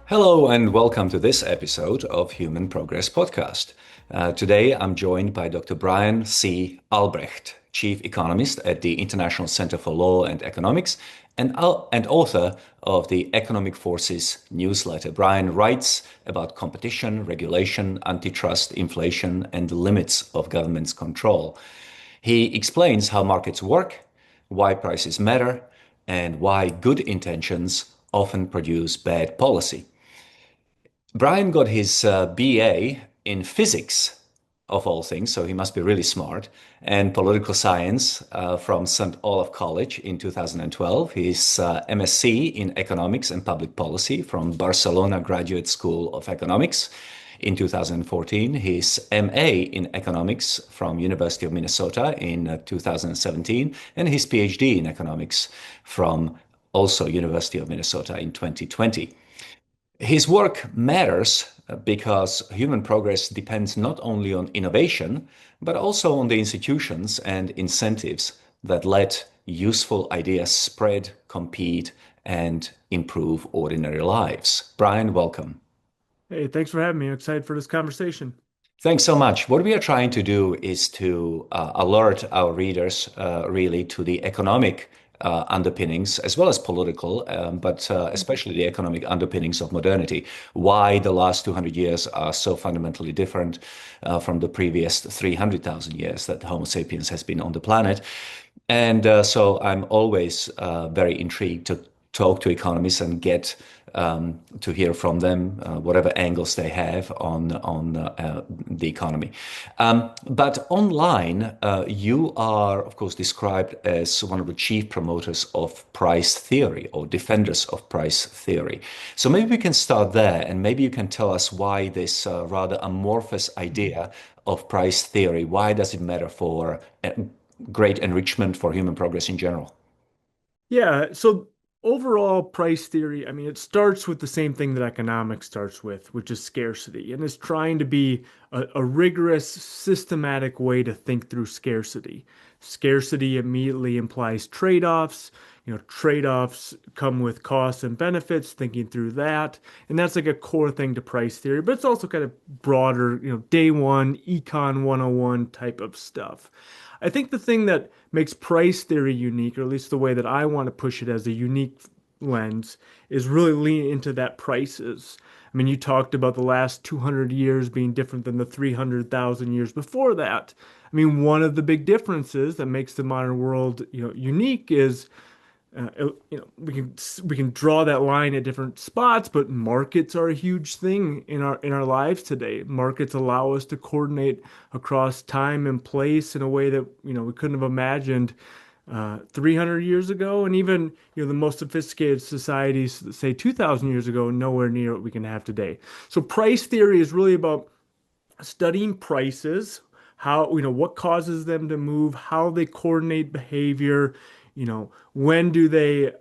Hello and welcome to this episode of Human Progress Podcast. Today I'm joined by Dr. Brian C. Albrecht, Chief Economist at the International Center for Law and Economics and author of the Economic Forces newsletter. Brian writes about competition, regulation, antitrust, inflation, and the limits of government's control. He explains how markets work, why prices matter, and why good intentions often produce bad policy. Brian got his BA in physics, of all things, so he must be really smart, and political science from St. Olaf College in 2012. His MSc in economics and public policy from Barcelona Graduate School of Economics in 2014. His MA in economics from University of Minnesota in 2017, and his PhD in economics from also University of Minnesota in 2020. His work matters because human progress depends not only on innovation, but also on the institutions and incentives that let useful ideas spread, compete, and improve ordinary lives. Brian, welcome. Hey, thanks for having me. I'm excited for this conversation. Thanks so much. What we are trying to do is to alert our readers really to the economic underpinnings as well as political, but especially the economic underpinnings of modernity. Why the last 200 years are so fundamentally different from the previous 300,000 years that Homo sapiens has been on the planet. And so I'm always very intrigued to talk to economists and get to hear from them whatever angles they have on the economy. But online, you are, of course, described as one of the chief promoters of price theory or defenders of price theory. So maybe we can start there, and maybe you can tell us why this rather amorphous idea of price theory, why does it matter for great enrichment for human progress in general? Yeah, so overall price theory, I mean, it starts with the same thing that economics starts with, which is scarcity, and it's trying to be a rigorous, systematic way to think through scarcity. Scarcity immediately implies trade-offs. Trade-offs come with costs and benefits, thinking through that. And that's like a core thing to price theory, but it's also kind of broader, day one, econ 101 type of stuff. I think the thing that makes price theory unique, or at least the way that I want to push it as a unique lens, is really lean into that prices. I mean, you talked about the last 200 years being different than the 300,000 years before that. I mean, one of the big differences that makes the modern world, unique is we can draw that line at different spots, but markets are a huge thing in our lives today. Markets allow us to coordinate across time and place in a way that we couldn't have imagined 300 years ago, and even the most sophisticated societies, say 2,000 years ago, nowhere near what we can have today. So price theory is really about studying prices, how, what causes them to move, how they coordinate behavior, when do they,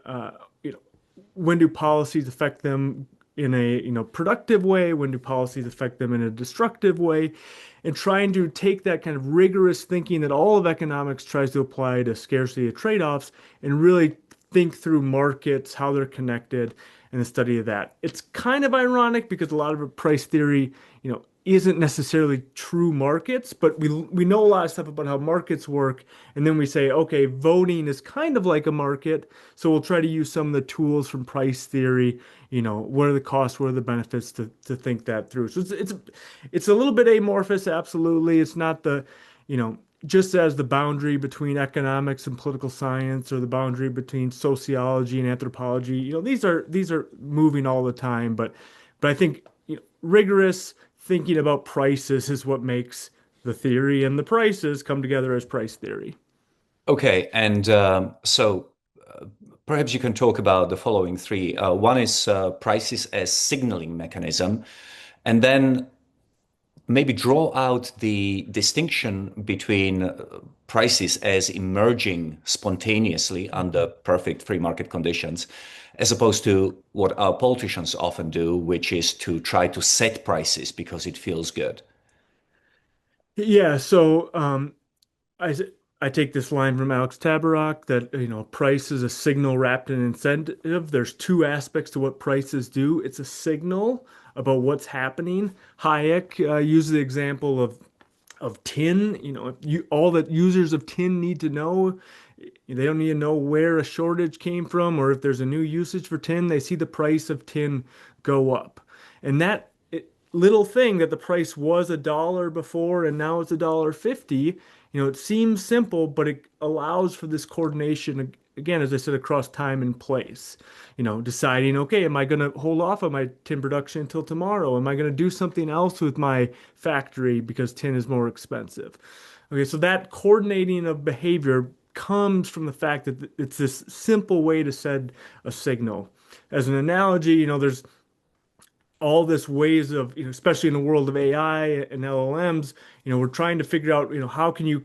when do policies affect them in a, productive way? When do policies affect them in a destructive way? And trying to take that kind of rigorous thinking that all of economics tries to apply to scarcity of trade-offs and really think through markets, how they're connected, and the study of that. It's kind of ironic because a lot of price theory, isn't necessarily true markets, but we know a lot of stuff about how markets work, and then we say, okay, voting is kind of like a market, so we'll try to use some of the tools from price theory. What are the costs, what are the benefits to think that through. So it's a little bit amorphous, absolutely. It's not the, just as the boundary between economics and political science or the boundary between sociology and anthropology, these are moving all the time, but I think rigorous thinking about prices is what makes the theory and the prices come together as price theory. Okay, and perhaps you can talk about the following three. One is prices as signaling mechanism, and then maybe draw out the distinction between prices as emerging spontaneously under perfect free market conditions, as opposed to what our politicians often do, which is to try to set prices because it feels good. Yeah, so I I take this line from Alex Tabarrok that, price is a signal wrapped in incentive. There's two aspects to what prices do. It's a signal about what's happening. Hayek uses the example of tin. If all that users of tin need to know, they don't need to know where a shortage came from or if there's a new usage for tin. They see the price of tin go up. And little thing that the price was $1 before and now it's $1.50, it seems simple, but it allows for this coordination, again, as I said, across time and place. Deciding, okay, am I going to hold off on my tin production until tomorrow? Am I going to do something else with my factory because tin is more expensive? Okay, so that coordinating of behavior comes from the fact that it's this simple way to send a signal. As an analogy, there's all this ways of, especially in the world of AI and LLMs, we're trying to figure out, how can you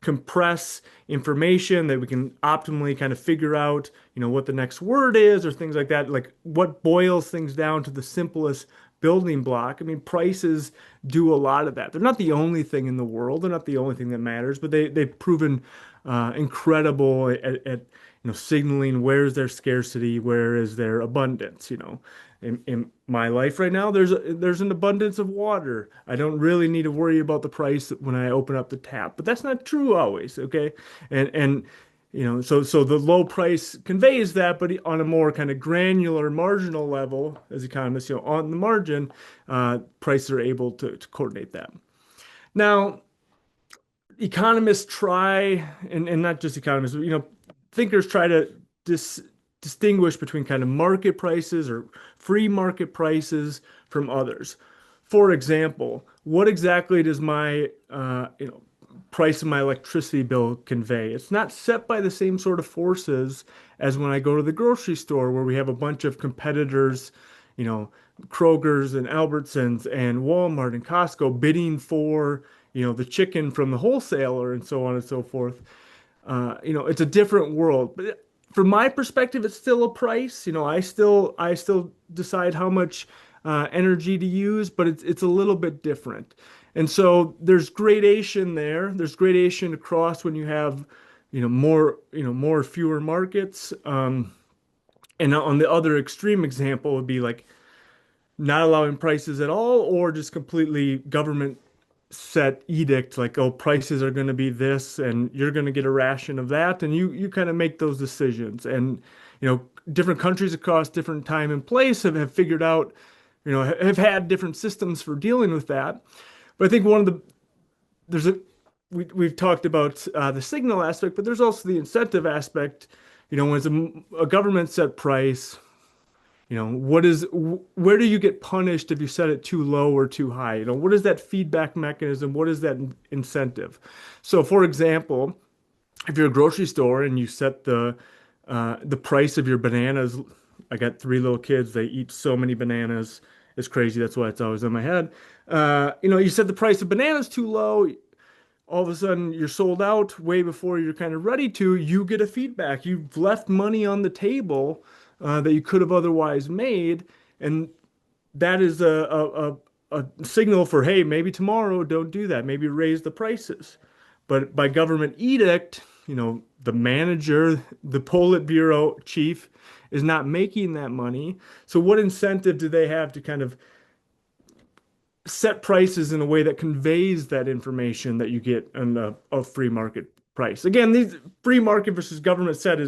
compress information that we can optimally kind of figure out, what the next word is or things like that, like what boils things down to the simplest building block. I mean, prices do a lot of that. They're not the only thing in the world. They're not the only thing that matters, but they've proven incredible at signaling where is their scarcity, where is their abundance. In my life right now, there's an abundance of water. I don't really need to worry about the price when I open up the tap, but that's not true always, okay? And so the low price conveys that, but on a more kind of granular marginal level, as economists, on the margin, prices are able to coordinate that. Now, economists try, and not just economists, but, thinkers try to distinguish between kind of market prices or free market prices from others. For example, what exactly does my price of my electricity bill convey? It's not set by the same sort of forces as when I go to the grocery store where we have a bunch of competitors, you know, Kroger's and Albertsons and Walmart and Costco bidding for, the chicken from the wholesaler and so on and so forth. It's a different world. But from my perspective, it's still a price. I still decide how much energy to use, but it's a little bit different. And so there's gradation there. There's gradation across when you have, more fewer markets. And on the other extreme example would be like not allowing prices at all, or just completely government set edict like, oh, prices are going to be this and you're going to get a ration of that, and you kind of make those decisions. And different countries across different time and place have figured out, have had different systems for dealing with that. But I think there's a we've talked about the signal aspect, but there's also the incentive aspect. When it's a government set price, where do you get punished if you set it too low or too high? What is that feedback mechanism? What is that incentive? So, for example, if you're a grocery store and you set the price of your bananas, I got three little kids, they eat so many bananas. It's crazy. That's why it's always in my head. You set the price of bananas too low, all of a sudden you're sold out way before you're kind of ready to, you get a feedback. You've left money on the table that you could have otherwise made. And that is a signal for, hey, maybe tomorrow don't do that. Maybe raise the prices. But by government edict, the manager, the Politburo chief is not making that money. So what incentive do they have to kind of set prices in a way that conveys that information that you get on a free market price? Again, these free market versus government set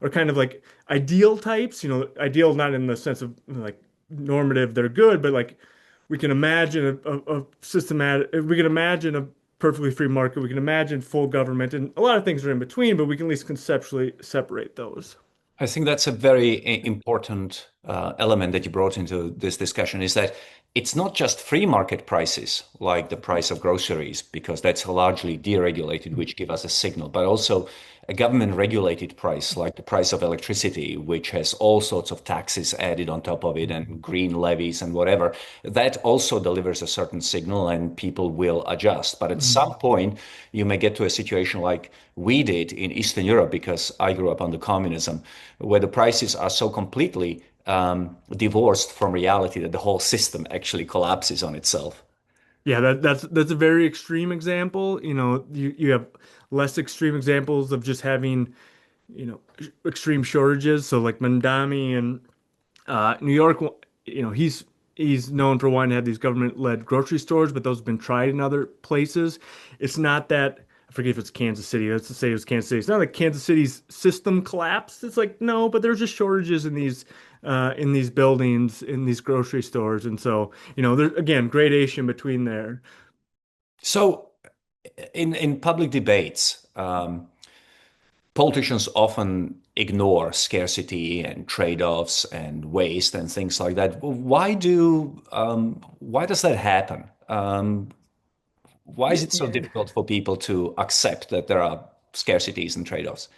are kind of like ideal types, ideal not in the sense of like normative, they're good, but like we can imagine a systematic, we can imagine a perfectly free market, we can imagine full government, and a lot of things are in between, but we can at least conceptually separate those. I think that's a very important element that you brought into this discussion is that it's not just free market prices like the price of groceries, because that's largely deregulated, which give us a signal, but also a government regulated price like the price of electricity, which has all sorts of taxes added on top of it and green levies and whatever. That also delivers a certain signal and people will adjust. But at some point, you may get to a situation like we did in Eastern Europe, because I grew up under communism, where the prices are so completely divorced from reality that the whole system actually collapses on itself. Yeah, that's a very extreme example. You have less extreme examples of just having, extreme shortages. So like Mandami and New York, he's known for wanting to have these government-led grocery stores, but those have been tried in other places. It's not that, I forget if it's Kansas City. Let's just say it was Kansas City. It's not like Kansas City's system collapsed. It's like no, but there's just shortages in these buildings, in these grocery stores, and so there's again gradation between there. So, in public debates, politicians often ignore scarcity and trade-offs and waste and things like that. Why does that happen? Why is it so Yeah, difficult for people to accept that there are scarcities and trade-offs?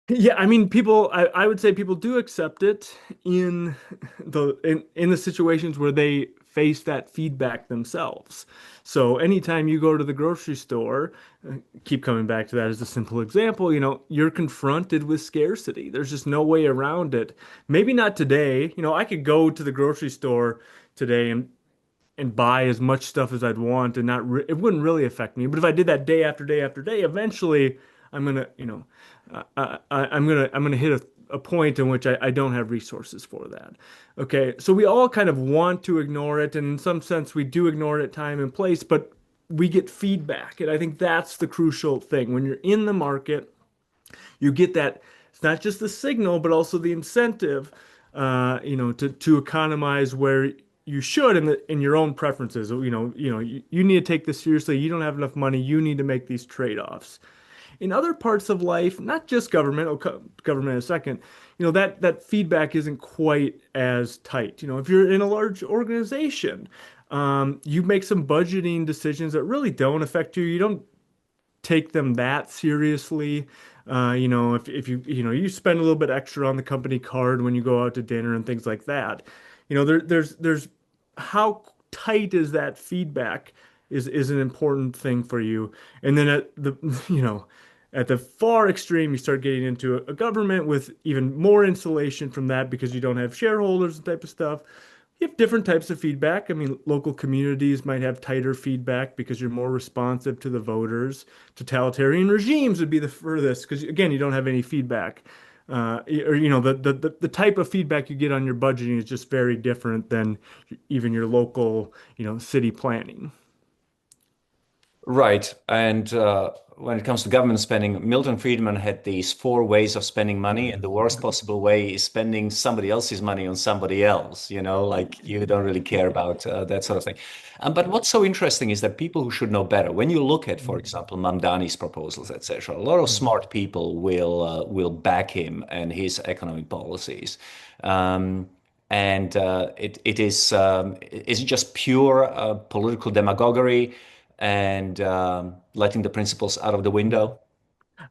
yeah, I mean, I would say people do accept it in in the situations where they face that feedback themselves. So anytime you go to the grocery store, keep coming back to that as a simple example, you're confronted with scarcity. There's just no way around it. Maybe not today. I could go to the grocery store today and buy as much stuff as I'd want and not re it wouldn't really affect me. But if I did that day after day after day, eventually I'm gonna, I'm gonna hit a point in which I don't have resources for that. Okay, so we all kind of want to ignore it, and in some sense we do ignore it at time and place, but we get feedback, and I think that's the crucial thing. When you're in the market, you get that it's not just the signal, but also the incentive, to economize where you should in your own preferences. You need to take this seriously. You don't have enough money. You need to make these trade-offs. In other parts of life, not just government, government in a second, that feedback isn't quite as tight. If you're in a large organization, you make some budgeting decisions that really don't affect you. You don't take them that seriously. If you spend a little bit extra on the company card when you go out to dinner and things like that. There's how tight is that feedback is an important thing for you. And then at the at the far extreme, you start getting into a government with even more insulation from that because you don't have shareholders and type of stuff. You have different types of feedback. I mean, local communities might have tighter feedback because you're more responsive to the voters. Totalitarian regimes would be the furthest because, again, you don't have any feedback. Or, the type of feedback you get on your budgeting is just very different than even your local, city planning. Right. And when it comes to government spending, Milton Friedman had these four ways of spending money, and the worst possible way is spending somebody else's money on somebody else, like you don't really care about that sort of thing. But what's so interesting is that people who should know better, when you look at, for example, Mamdani's proposals, etc., a lot of smart people will back him and his economic policies. Um, and is it just pure political demagoguery and letting the principles out of the window?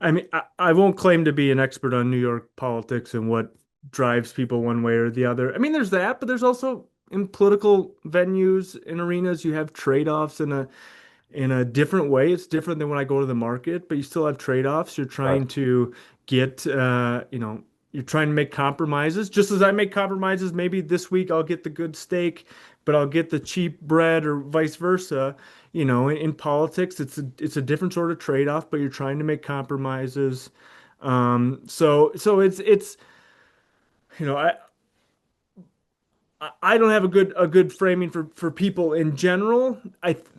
I mean, I won't claim to be an expert on New York politics and what drives people one way or the other. I mean, there's that, but there's also in political venues and arenas, you have trade-offs in a different way. It's different than when I go to the market, but you still have trade-offs. You're Right. trying to get, you're trying to make compromises. Just as I make compromises, maybe this week I'll get the good steak, but I'll get the cheap bread or vice versa. In politics, it's a different sort of trade-off, but you're trying to make compromises. So it's you know I don't have a good framing for people in general.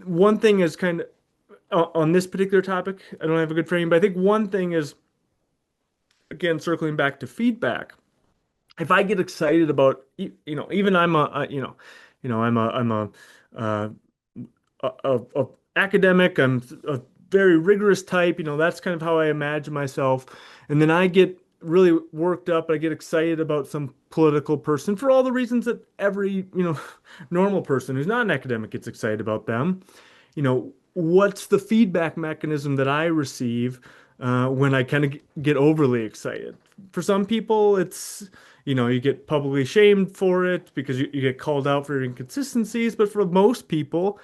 One thing is kind of on this particular topic, I don't have a good framing, but I think one thing is, again, circling back to feedback. If I get excited about, even I'm a uh, a academic. I'm a very rigorous type. That's kind of how I imagine myself. And then I get really worked up. I get excited about some political person for all the reasons that every, normal person who's not an academic gets excited about them. What's the feedback mechanism that I receive when I kind of get overly excited? For some people, it's, you get publicly shamed for it because you get called out for your inconsistencies. But for most people,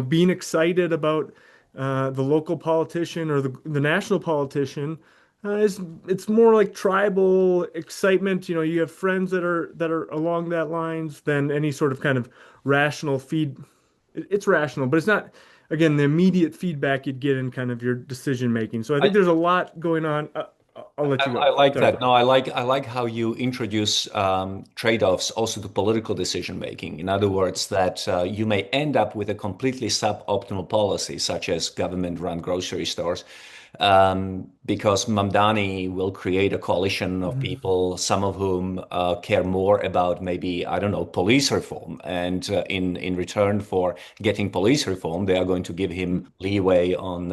being excited about the local politician or the national politician it's more like tribal excitement. You have friends that are along that lines than any sort of kind of rational feed. it's rational, but it's not, again, the immediate feedback you'd get in kind of your decision making. So I think there's a lot going on. I'll let you I go. like Sorry. that. No, I like how you introduce trade-offs also to political decision making. In other words, that you may end up with a completely suboptimal policy, such as government-run grocery stores, because Mamdani will create a coalition of Mhm. people, some of whom care more about maybe, I don't know, police reform, and in return for getting police reform, they are going to give him leeway on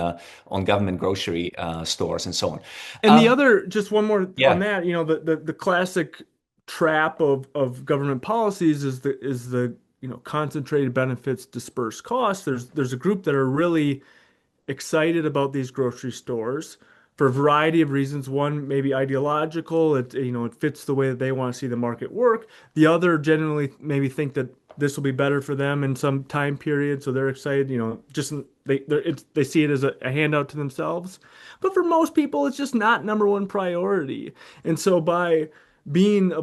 government grocery stores and so on. And the Um, other, just one more on yeah. that, the classic trap of government policies is the concentrated benefits, dispersed costs. There's a group that are really excited about these grocery stores for a variety of reasons. One, maybe ideological, it fits the way that they want to see the market work. The other generally maybe think that this will be better for them in some time period, so they're excited, just they see it as a handout to themselves. But for most people, it's just not number one priority. And so by being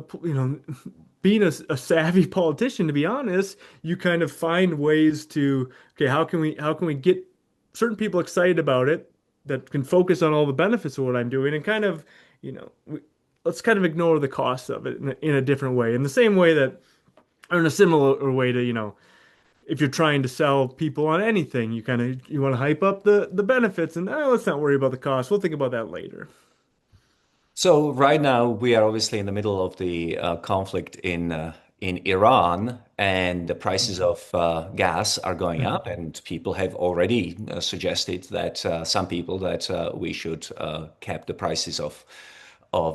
being a savvy politician, to be honest, you kind of find ways to, okay, how can we get certain people excited about it that can focus on all the benefits of what I'm doing and kind of, you know, we, let's kind of ignore the costs of it in a different way. In the same way that, or in a similar way to, if you're trying to sell people on anything, you want to hype up the benefits and let's not worry about the cost. We'll think about that later. So right now we are obviously in the middle of the conflict in Iran, and the prices of gas are going up, and people have already suggested that some people that we should cap the prices of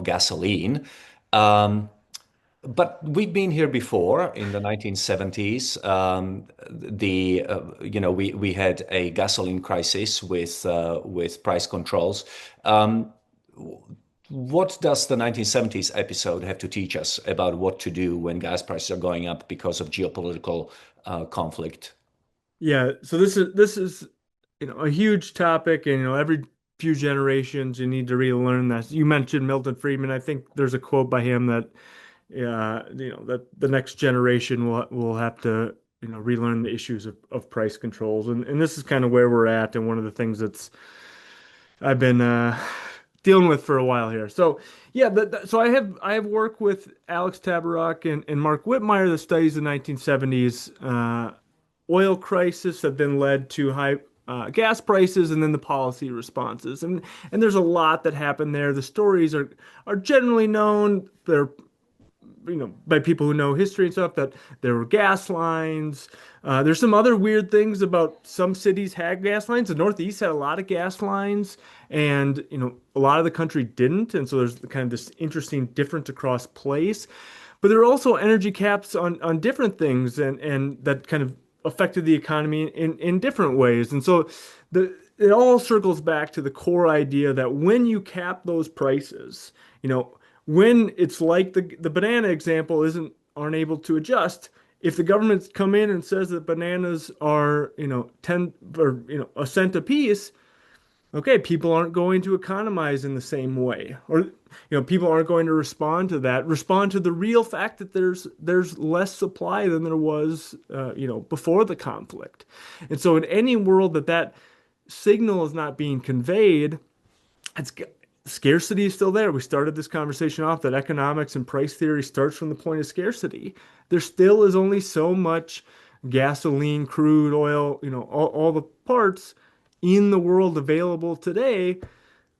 gasoline. Um, but we've been here before in the 1970s. We had a gasoline crisis with price controls. Um, what does the 1970s episode have to teach us about what to do when gas prices are going up because of geopolitical conflict? Yeah, so this is a huge topic, and every few generations you need to relearn this. You mentioned Milton Friedman. I think there's a quote by him that that the next generation will have to relearn the issues of price controls, and this is kind of where we're at, and one of the things that's I've been dealing with for a while here. So yeah, so I have worked with Alex Tabarrok and Mark Whitmire that studies the 1970s oil crisis that then led to high gas prices and then the policy responses. And there's a lot that happened there. The stories are generally known. They're by people who know history and stuff, that there were gas lines. There's some other weird things about some cities had gas lines. The Northeast had a lot of gas lines, and a lot of the country didn't. And so there's kind of this interesting difference across place. But there are also energy caps on different things, and that kind of affected the economy in different ways. And so it all circles back to the core idea that when you cap those prices, when it's like the banana example aren't able to adjust, if the government's come in and says that bananas are 10 or a cent a piece, okay, people aren't going to economize in the same way, or people aren't going to respond to the real fact that there's less supply than there was before the conflict. And so in any world that signal is not being conveyed, it's scarcity is still there. We started this conversation off that economics and price theory starts from the point of scarcity. There still is only so much gasoline, crude oil, all the parts in the world available today.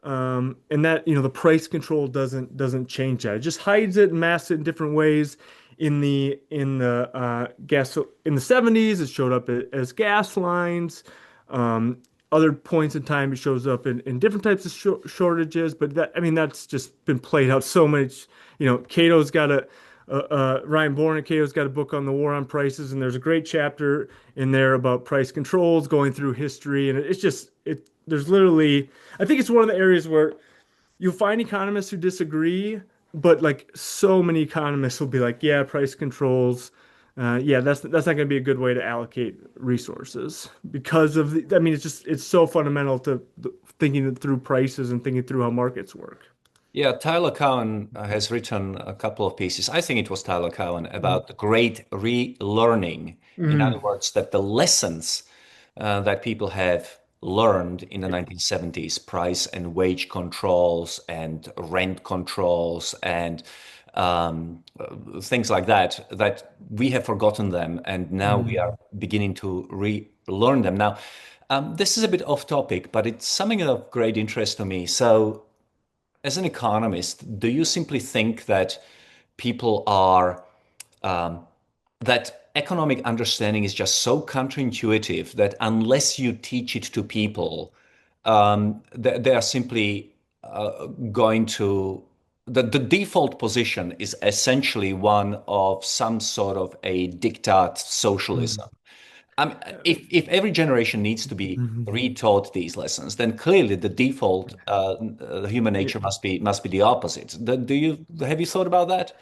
And that, the price control doesn't change that. It just hides it and masks it in different ways. In the 70s, it showed up as gas lines. Other points in time, it shows up in different types of shortages. But that's just been played out so much. Cato's got Ryan Bourne at Cato's got a book on the war on prices, and there's a great chapter in there about price controls going through history. And it's just there's literally, I think it's one of the areas where you'll find economists who disagree, but like so many economists will be like, yeah, price controls. Yeah, that's not going to be a good way to allocate resources because of it's so fundamental to thinking through prices and thinking through how markets work. Yeah, Tyler Cowen has written a couple of pieces. I think it was Tyler Cowen Mhm. about the great relearning In other Mm. words, that the lessons that people have learned in the 1970s, price and wage controls and rent controls and things like that, that we have forgotten them and now we are Mm. beginning to relearn them. Now, this is a bit off topic, but it's something of great interest to me. So, as an economist, do you simply think that people are that economic understanding is just so counterintuitive that unless you teach it to people, they are simply going to the default position is essentially one of some sort of a diktat Mm. socialism. If every generation needs to be Mhm. retaught these lessons, then clearly the default human Yeah. nature must be the opposite. Do you have you thought about that?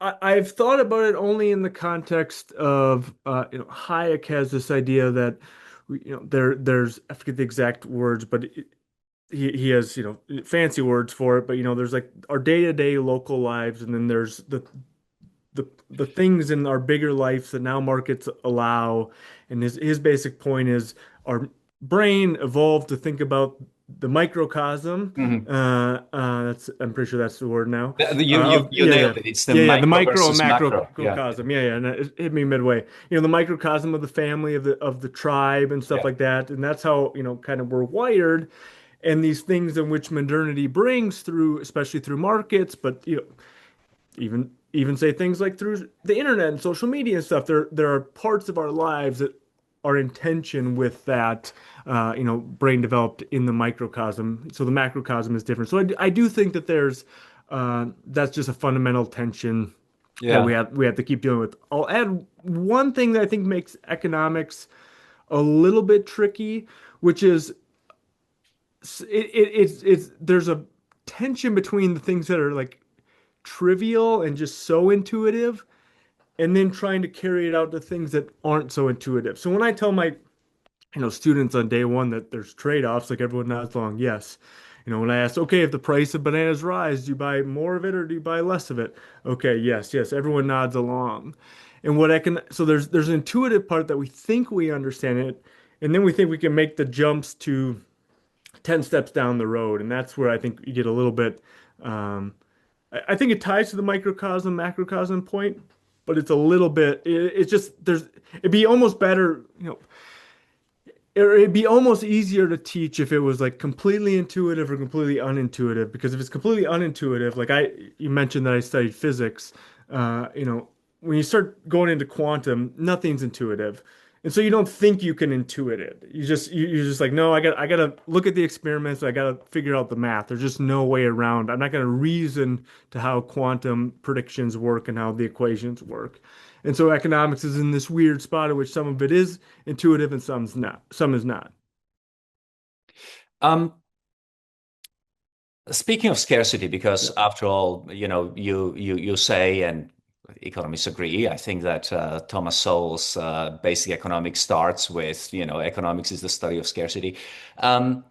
I've thought about it only in the context of Hayek has this idea that there's I forget the exact words, but he has fancy words for it, but there's like our day-to-day local lives, and then there's the things in our bigger lives that now markets allow. And his basic point is our brain evolved to think about the microcosm. Mhm. That's I'm pretty sure that's the word now. You Yeah, yeah. nailed it. It's the Yeah, the micro micro and versus macro. Yeah, macrocosm. Yeah, yeah. And it hit me midway. The microcosm of the family, of the tribe and stuff yeah. like that. And that's how, kind of we're wired. And these things in which modernity brings through, especially through markets, but even say things like through the internet and social media and stuff, there are parts of our lives that are in tension with that brain developed in the microcosm. So the macrocosm is different. So I do think that there's that's just a fundamental tension that Yeah. we have to keep dealing with. I'll add one thing that I think makes economics a little bit tricky, which is it's there's a tension between the things that are like trivial and just so intuitive, and then trying to carry it out to things that aren't so intuitive. So when I tell my students on day one that there's trade-offs, like everyone nods along, yes. When I ask, okay, if the price of bananas rise, do you buy more of it or do you buy less of it? Okay, yes, yes, everyone nods along. And what I can, so there's an intuitive part that we think we understand it, and then we think we can make the jumps to 10 steps down the road. And that's where I think you get a little bit, um, I think it ties to the microcosm, macrocosm point, but it's a little bit, it's just, it'd be almost better, it'd be almost easier to teach if it was like completely intuitive or completely unintuitive. Because if it's completely unintuitive, like you mentioned that I studied physics, when you start going into quantum, nothing's intuitive. And so you don't think you can intuit it. You're just like, no, I gotta look at the experiments. I gotta figure out the math. There's just no way around. I'm not gonna reason to how quantum predictions work and how the equations work. And so economics is in this weird spot in which some of it is intuitive and some's not. Some is not. Um, Speaking of scarcity, because Yeah. after all, you say, and economists agree, I think that Thomas Sowell's basic economics starts with, economics is the study of scarcity. Um,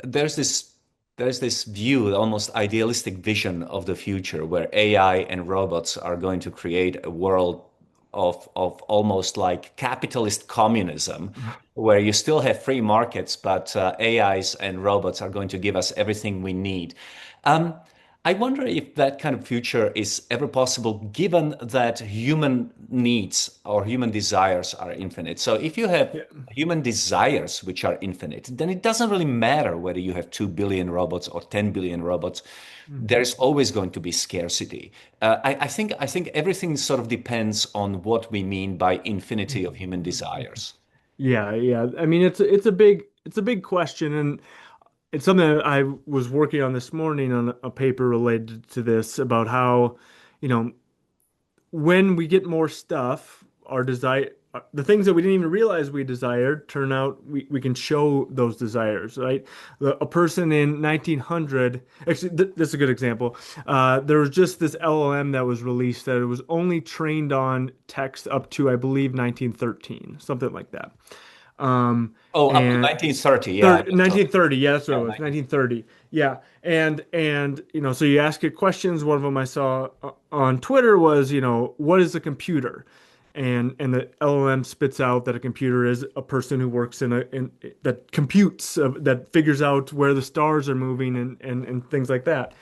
there's this there's this view, almost idealistic vision of the future where AI and robots are going to create a world of almost like capitalist communism, where you still have free markets, but AIs and robots are going to give us everything we need. Um, I wonder if that kind of future is ever possible, given that human needs or human desires are infinite. So if you have Yeah. human desires which are infinite, then it doesn't really matter whether you have 2 billion robots or 10 billion robots. Mhm. There's always going to be scarcity. I think everything sort of depends on what we mean by infinity of human desires. Yeah, yeah. I mean, it's a big question, and it's something that I was working on this morning on a paper related to this about how, you know, when we get more stuff, our desire, the things that we didn't even realize we desired, turn out we can show those desires, right? A person in 1900, actually, this is a good example. There was just this LLM that was released that it was only trained on text up to, I believe, 1913, something like that. Oh, up to And 1930, yeah, I 30, was told. 1930, yeah, that's what Yeah, it was, 1930. Yeah. And so you ask it questions. One of them I saw on Twitter was, what is a computer? and the LLM spits out that a computer is a person who works in that computes that figures out where the stars are moving and things like that.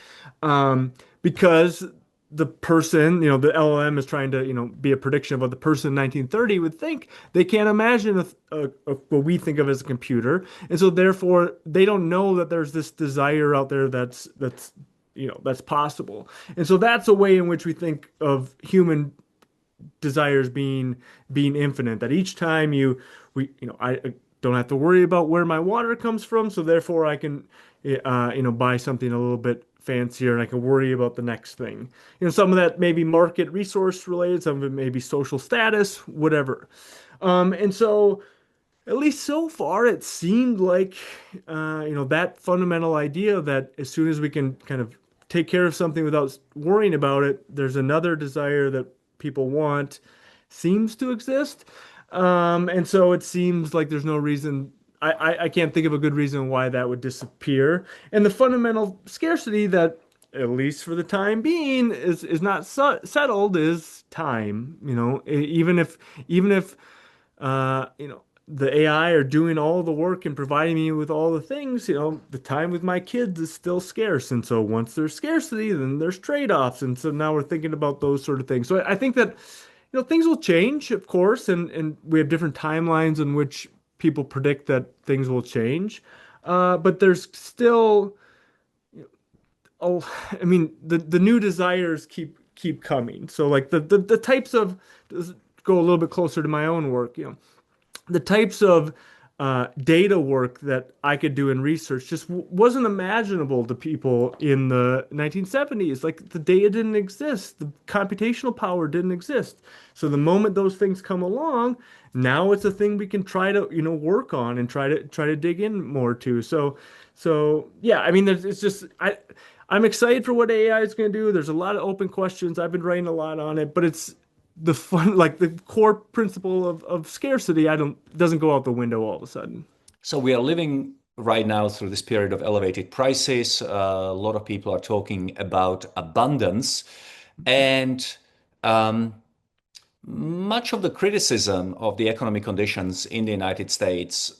Because the person, the LLM is trying to, be a prediction of what the person in 1930 would think. They can't imagine what we think of as a computer, and so therefore they don't know that there's this desire out there that's possible. And so that's a way in which we think of human desires being infinite. That each time I don't have to worry about where my water comes from, so therefore I can buy something a little bit fancier and I can worry about the next thing. Some of that may be market resource related, some of it may be social status, whatever. And so at least so far, it seemed like, that fundamental idea that as soon as we can kind of take care of something without worrying about it, there's another desire that people want seems to exist. And so it seems like there's no reason, I can't think of a good reason why that would disappear. And the fundamental scarcity that, at least for the time being, is not settled is time. Even if the AI are doing all the work and providing me with all the things, the time with my kids is still scarce. And so once there's scarcity, then there's trade-offs. And so now we're thinking about those sort of things. So I think that, things will change, of course, and we have different timelines in which people predict that things will change. But there's still, oh, I mean, the new desires keep coming. So like the types of, go a little bit closer to my own work, the types of data work that I could do in research just wasn't imaginable to people in the 1970s. Like the data didn't exist, the computational power didn't exist. So the moment those things come along, now it's a thing we can try to work on and try to dig in more to. So yeah, I mean, it's just I'm excited for what AI is going to do. There's a lot of open questions. I've been writing a lot on it, but it's the fun, like the core principle of scarcity, I don't doesn't go out the window all of a sudden. So we are living right now through this period of elevated prices. A lot of people are talking about abundance, and um, much of the criticism of the economic conditions in the United States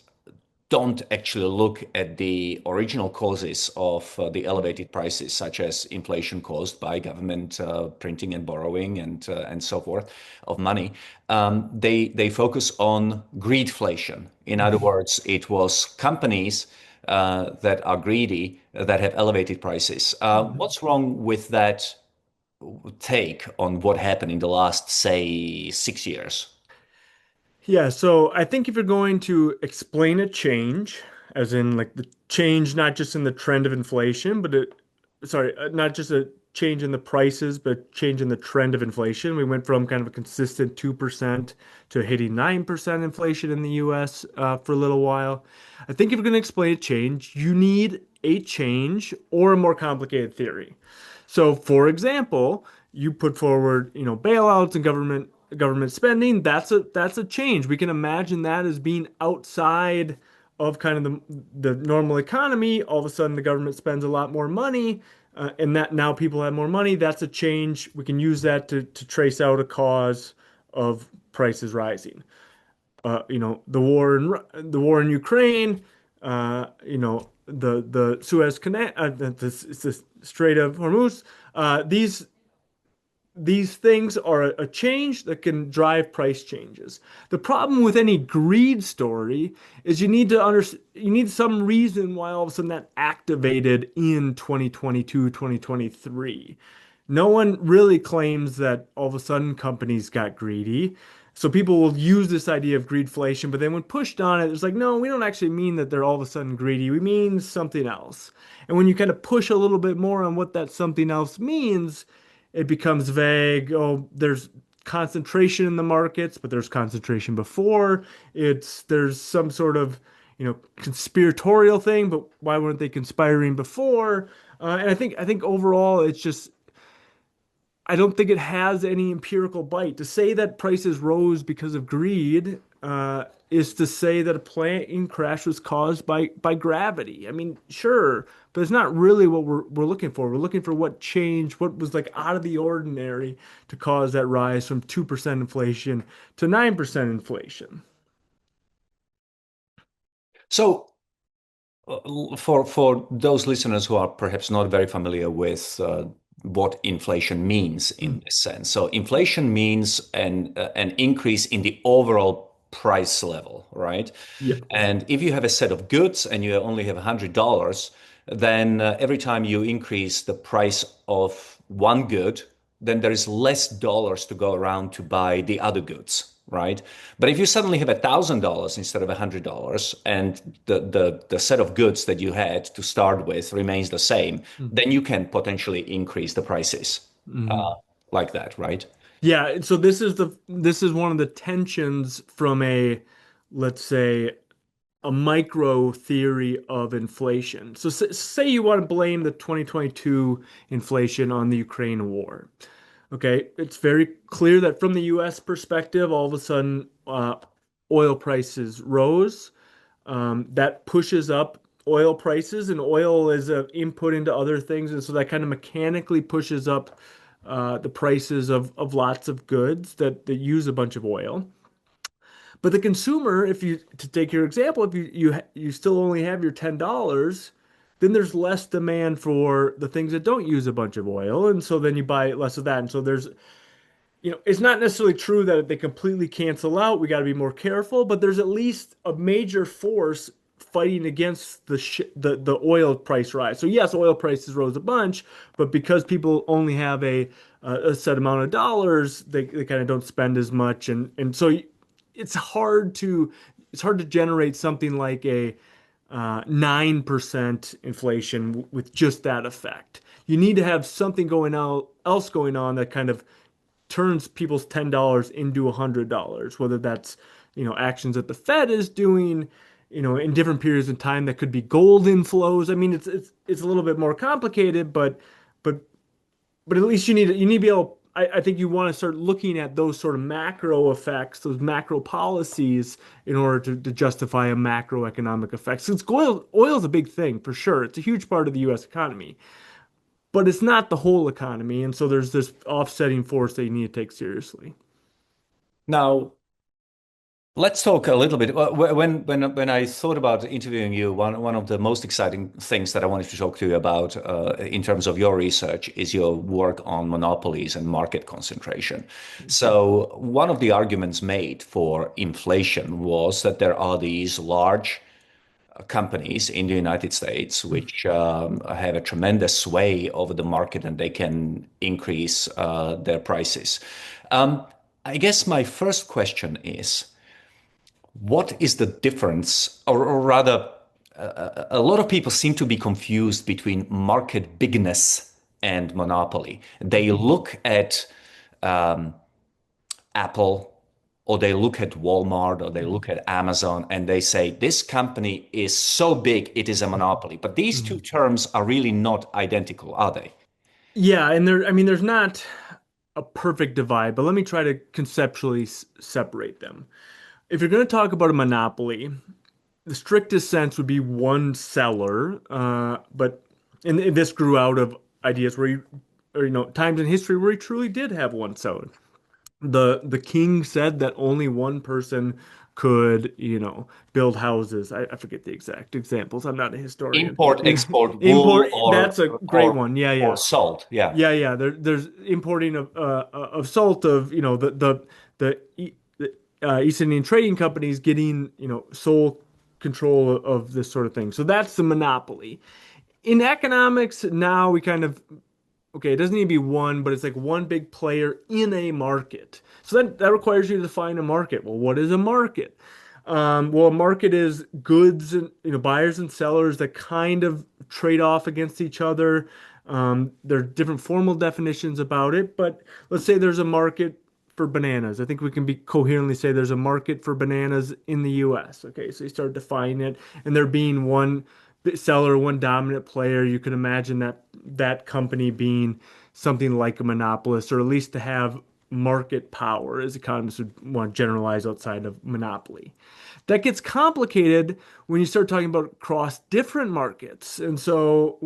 don't actually look at the original causes of the elevated prices, such as inflation caused by government printing and borrowing and so forth of money. They focus on greedflation. In other words, it was companies that are greedy that have elevated prices. What's wrong with that take on what happened in the last, say, 6 years? Yeah, so I think if you're going to explain a change, as in like the change not just in the trend of inflation, not just a change in the prices, but change in the trend of inflation. We went from kind of a consistent 2% to hitting 9% inflation in the US for a little while. I think if you're going to explain a change, you need a change or a more complicated theory. So, for example, you put forward, bailouts and government spending. That's a change. We can imagine that as being outside of kind of the normal economy. All of a sudden, the government spends a lot more money, and that now people have more money. That's a change. We can use that to trace out a cause of prices rising. The war in Ukraine. The Suez Canal, the Strait of Hormuz. These things are a change that can drive price changes. The problem with any greed story is you need some reason why all of a sudden that activated in 2022, 2023. No one really claims that all of a sudden companies got greedy. So people will use this idea of greedflation, but then when pushed on it, it's like, no, we don't actually mean that they're all of a sudden greedy. We mean something else. And when you kind of push a little bit more on what that something else means, it becomes vague. Oh, there's concentration in the markets, but there's concentration before. There's some sort of, conspiratorial thing, but why weren't they conspiring before? And I think overall it's just I don't think it has any empirical bite. To say that prices rose because of greed is to say that a plane crash was caused by gravity. I mean, sure, but it's not really what we're looking for. We're looking for what changed, what was like out of the ordinary to cause that rise from 2% inflation to 9% inflation. So, for those listeners who are perhaps not very familiar with what inflation means in Mm. this sense, so inflation means an increase in the overall price level, right? Yes. And if you have a set of goods and you only have $100, then every time you increase the price of one good, then there is less dollars to go around to buy the other goods, right? But if you suddenly have $1,000 instead of $100, and the set of goods that you had to start with remains the same, then you can potentially increase the prices Mm-hmm. uh, like that, right? Yeah, so this is one of the tensions from a, let's say, a micro theory of inflation. So say you want to blame the 2022 inflation on the Ukraine war. Okay, it's very clear that from the US perspective, all of a sudden oil prices rose. That pushes up oil prices, and oil is an input into other things, and so that kind of mechanically pushes up the prices of lots of goods that use a bunch of oil. But the consumer, if you to take your example, if you still only have your $10, then there's less demand for the things that don't use a bunch of oil, and so then you buy less of that. And so there's, it's not necessarily true that they completely cancel out. We got to be more careful, but there's at least a major force fighting against the oil price rise. So yes, oil prices rose a bunch, but because people only have a set amount of dollars, they kind of don't spend as much, and so it's hard to it's hard to generate something like a 9% inflation with just that effect. You need to have something else going on that kind of turns people's $10 into $100, whether that's, actions that the Fed is doing, in different periods of time that could be gold inflows. I mean, it's a little bit more complicated, but but at least you need to be able. I think you want to start looking at those sort of macro effects, those macro policies, in order to justify a macroeconomic effect. Since oil is a big thing for sure, it's a huge part of the U.S. economy, but it's not the whole economy, and so there's this offsetting force that you need to take seriously. Now, let's talk a little bit. When I thought about interviewing you, one of the most exciting things that I wanted to talk to you about in terms of your research is your work on monopolies and market concentration. So one of the arguments made for inflation was that there are these large companies in the United States which have a tremendous sway over the market and they can increase their prices. I guess my first question is, what is the difference, or rather, a lot of people seem to be confused between market bigness and monopoly. They look at Apple, or they look at Walmart, or they look at Amazon, and they say, this company is so big, it is a monopoly. But these two Mhm. terms are really not identical, are they? Yeah, and I mean, there's not a perfect divide, but let me try to conceptually separate them. If you're going to talk about a monopoly, the strictest sense would be one seller, but and this grew out of ideas where or times in history where he truly did have one seller. The king said that only one person could, build houses. I forget the exact examples. I'm not a historian. Import, export Import, wool or that's a great or one. Yeah, or yeah. salt. Yeah. Yeah. There's importing of salt of the East Indian trading companies getting sole control of this sort of thing. So that's the monopoly. In economics, now we kind of okay, it doesn't need to be one, but it's like one big player in a market. So that requires you to define a market. Well, what is a market? Well, a market is goods and buyers and sellers that kind of trade off against each other. There are different formal definitions about it, but let's say there's a market for bananas. I think we can be coherently say there's a market for bananas in the US. Okay, so you start defining it, and there being one seller, one dominant player, you can imagine that company being something like a monopolist, or at least to have market power, as economists would want to generalize outside of monopoly. That gets complicated when you start talking about across different markets. And so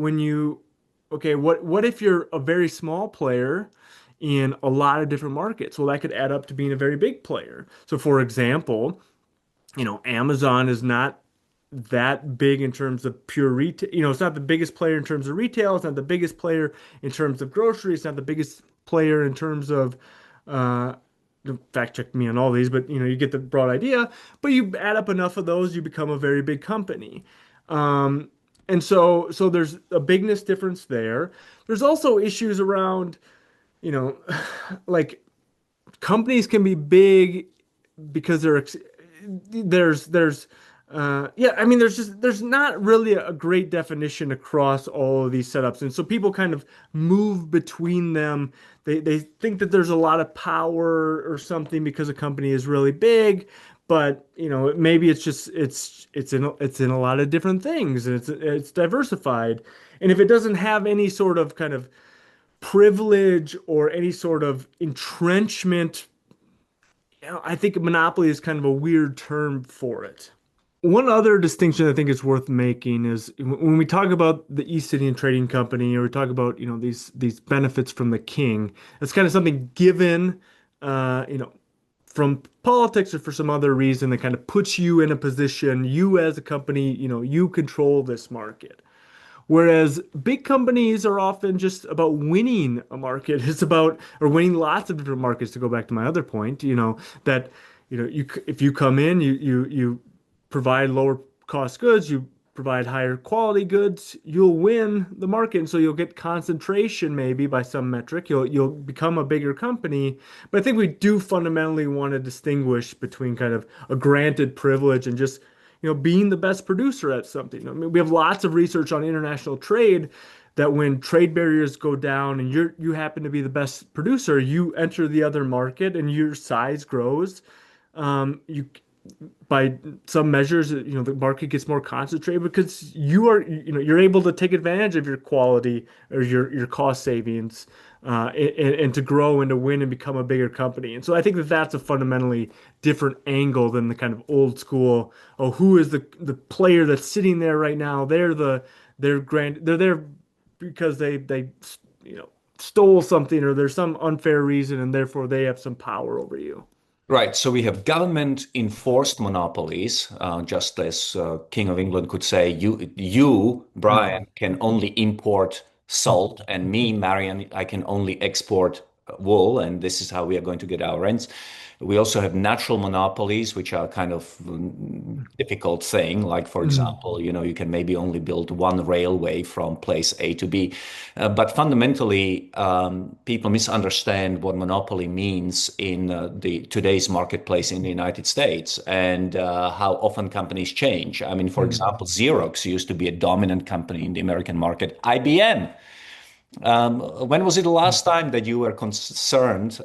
okay, what if you're a very small player in a lot of different markets? Well, that could add up to being a very big player. So for example, Amazon is not that big in terms of pure retail. It's not the biggest player in terms of retail. It's not the biggest player in terms of grocery. It's not the biggest player in terms of, uh, fact check me on all these, but you get the broad idea. But you add up enough of those, you become a very big company. Um, and so there's a bigness difference there. There's also issues around, you know, like companies can be big because there's yeah, I mean there's not really a great definition across all of these setups, and so people kind of move between them. They think that there's a lot of power or something because a company is really big, but maybe it's just it's in a lot of different things, and it's diversified. And if it doesn't have any sort of kind of privilege or any sort of entrenchment, I think monopoly is kind of a weird term for it. One other distinction I think is worth making is when we talk about the East Indian Trading Company, or we talk about, these benefits from the king, it's kind of something given, from politics or for some other reason that kind of puts you in a position, you as a company, you control this market. Whereas big companies are often just about winning a market. It's about, or winning lots of different markets, to go back to my other point, that, if you come in, you provide lower cost goods, you provide higher quality goods, you'll win the market. And so you'll get concentration maybe by some metric. You'll become a bigger company. But I think we do fundamentally want to distinguish between kind of a granted privilege and just being the best producer at something. I mean, we have lots of research on international trade that when trade barriers go down and you happen to be the best producer, you enter the other market and your size grows. You By some measures, the market gets more concentrated because you're able to take advantage of your quality or your cost savings, and to grow and to win and become a bigger company. And so I think that that's a fundamentally different angle than the kind of old school, oh, who is the player that's sitting there right now? They're there because they stole something, or there's some unfair reason, and therefore they have some power over you. Right. So we have government enforced monopolies, just as King of England could say, you, Brian, Mhm. can only import salt, and me, Marian, I can only export wool, and this is how we are going to get our rents. We also have natural monopolies, which are kind of difficult thing. Like, for Mhm. example, you can maybe only build one railway from place A to B. But fundamentally, people misunderstand what monopoly means in the today's marketplace in the United States, and how often companies change. I mean, for Mhm. example, Xerox used to be a dominant company in the American market. IBM, when was it the last time that you were concerned